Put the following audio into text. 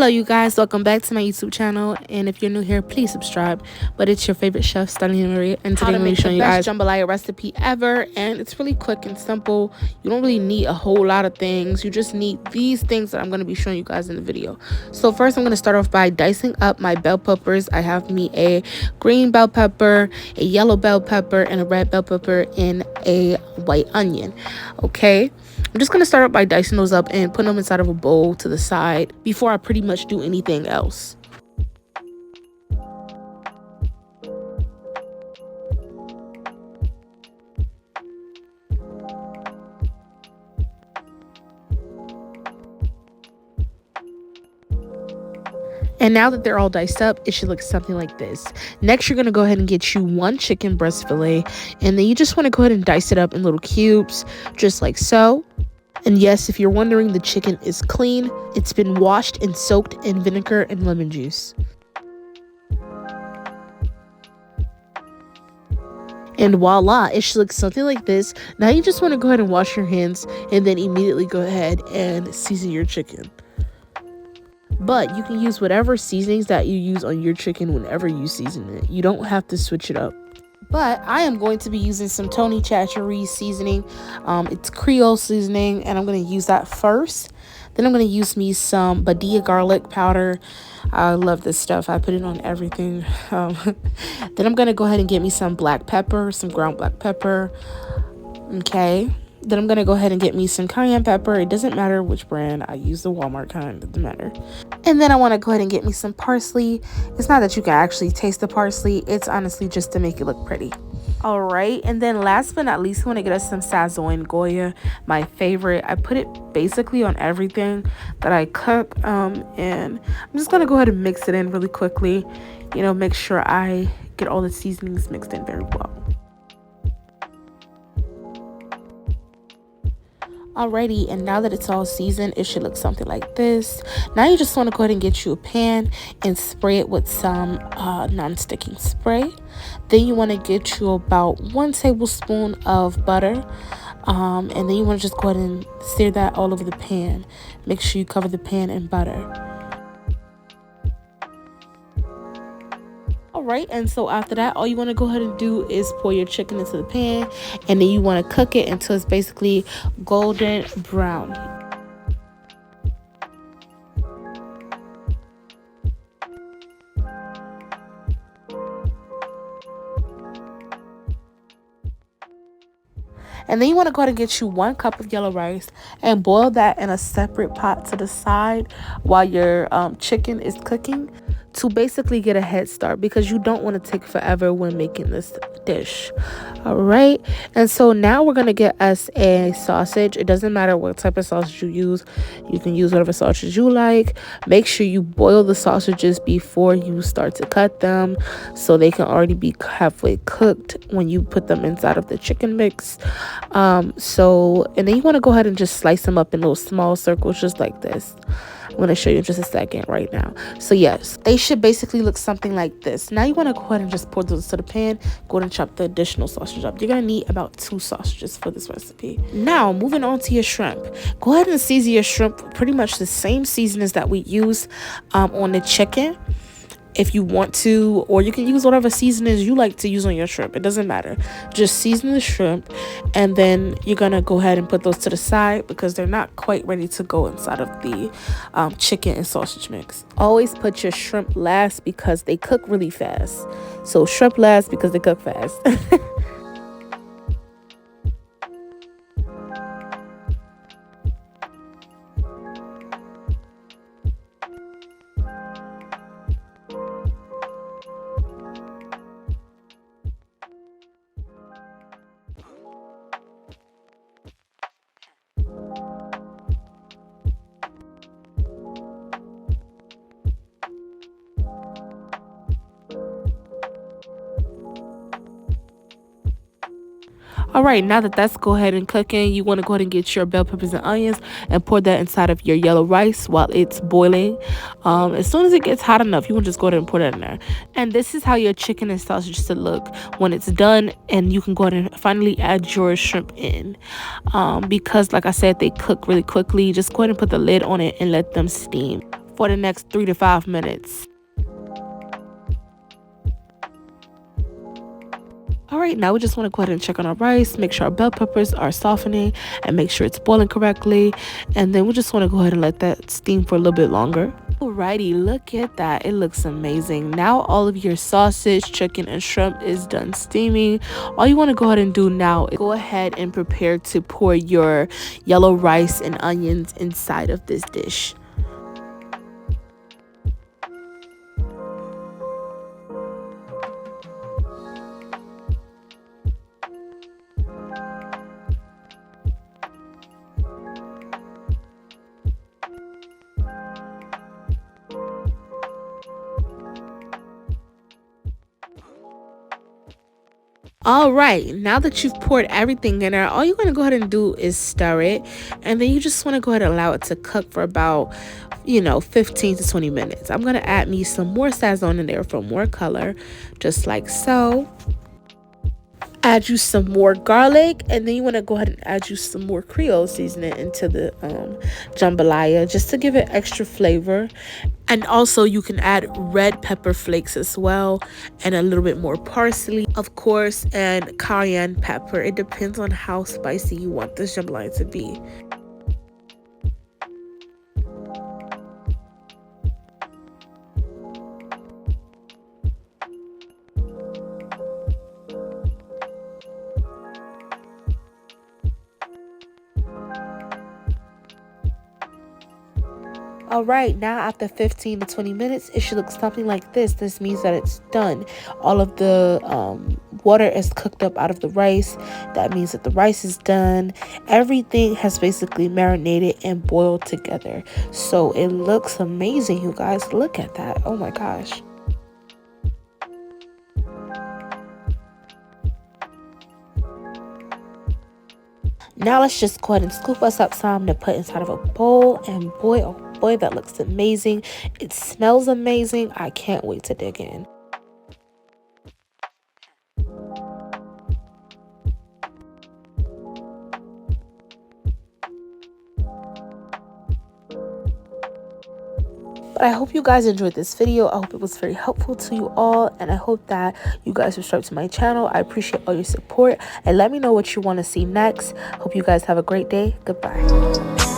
Hello you guys, welcome back to my YouTube channel, and if you're new here, please subscribe. But it's your favorite chef, Stanley Marie, and today I'm going to be showing you guys jambalaya recipe ever, and it's really quick and simple. You don't really need a whole lot of things. You just need these things that I'm going to be showing you guys in the video. So first I'm going to start off by dicing up my bell peppers. I have me a green bell pepper, a yellow bell pepper, and a red bell pepper, and a white onion. Okay, I'm just going to start out by dicing those up and putting them inside of a bowl to the side before I pretty much do anything else. And now that they're all diced up, it should look something like this. Next, you're going to go ahead and get you one chicken breast fillet, and then you just want to go ahead and dice it up in little cubes, just like so. And yes, if you're wondering, the chicken is clean. It's been washed and soaked in vinegar and lemon juice. And voila, it should look something like this. Now you just want to go ahead and wash your hands and then immediately go ahead and season your chicken. But you can use whatever seasonings that you use on your chicken whenever you season it. You don't have to switch it up. But I am going to be using some Tony Chachere's seasoning. It's Creole seasoning, and I'm going to use that first. Then I'm going to use me some Badia garlic powder. I love this stuff. I put it on everything. Then I'm going to go ahead and get me some black pepper, some ground black pepper. Okay. Then I'm going to go ahead and get me some cayenne pepper. It doesn't matter which brand. I use the Walmart kind. It doesn't matter. And then I want to go ahead and get me some parsley. It's not that you can actually taste the parsley. It's honestly just to make it look pretty. All right. And then last but not least, I want to get us some sazon Goya, my favorite. I put it basically on everything that I cook. And I'm just going to go ahead and mix it in really quickly. You know, make sure I get all the seasonings mixed in very well. Alrighty, and now that it's all seasoned, it should look something like this. Now you just want to go ahead and get you a pan and spray it with some non-sticking spray. Then you want to get you about 1 tablespoon of butter, and then you want to just go ahead and stir that all over the pan. Make sure you cover the pan in butter. Alright, and so after that, all you want to go ahead and do is pour your chicken into the pan, and then you want to cook it until it's basically golden brown. And then you want to go ahead and get you 1 cup of yellow rice and boil that in a separate pot to the side while your chicken is cooking, to basically get a head start, because you don't want to take forever when making this dish. All right, and so now we're gonna get us a sausage. It doesn't matter what type of sausage you use. You can use whatever sausage you like. Make sure you boil the sausages before you start to cut them, so they can already be halfway cooked when you put them inside of the chicken mix. And then you want to go ahead and just slice them up in little small circles, just like this. I'm going to show you in just a second right now. So yes, they should basically look something like this. Now you want to go ahead and just pour those to the pan. Go ahead and chop the additional sausage up. You're going to need about 2 sausages for this recipe. Now moving on to your shrimp. Go ahead and season your shrimp pretty much the same seasonings that we use on the chicken, if you want to, or you can use whatever seasonings you like to use on your shrimp. It doesn't matter. Just season the shrimp, and then you're gonna go ahead and put those to the side because they're not quite ready to go inside of the chicken and sausage mix. Always put your shrimp last because they cook really fast. So shrimp last because they cook fast. All right, now that that's go ahead and cooking, you want to go ahead and get your bell peppers and onions and pour that inside of your yellow rice while it's boiling. As soon as it gets hot enough, you want to just go ahead and pour that in there. And this is how your chicken and sausage should look when it's done, and you can go ahead and finally add your shrimp in. Because like I said, they cook really quickly. Just go ahead and put the lid on it and let them steam for the next 3 to 5 minutes. Alright, now we just want to go ahead and check on our rice, make sure our bell peppers are softening, and make sure it's boiling correctly. And then we just want to go ahead and let that steam for a little bit longer. Alrighty, look at that. It looks amazing. Now all of your sausage, chicken, and shrimp is done steaming. All you want to go ahead and do now is go ahead and prepare to pour your yellow rice and onions inside of this dish. All right, now that you've poured everything in there, all you're going to go ahead and do is stir it. And then you just want to go ahead and allow it to cook for about, 15 to 20 minutes. I'm going to add me some more sazon in there for more color, just like so. Add you some more garlic, and then you want to go ahead and add you some more Creole seasoning into the jambalaya just to give it extra flavor. And also you can add red pepper flakes as well, and a little bit more parsley, of course, and cayenne pepper. It depends on how spicy you want this jambalaya to be. All right, now after 15 to 20 minutes, it should look something like this. This means that it's done. All of the water is cooked up out of the rice. That means that the rice is done. Everything has basically marinated and boiled together. So it looks amazing, you guys. Look at that. Oh my gosh. Now let's just go ahead and scoop us up some to put inside of a bowl and boil. Oh boy, that looks amazing. It smells amazing. I can't wait to dig in. But I hope you guys enjoyed this video. I hope it was very helpful to you all, and I hope that you guys subscribe to my channel. I appreciate all your support, and let me know what you want to see next. Hope you guys have a great day. Goodbye.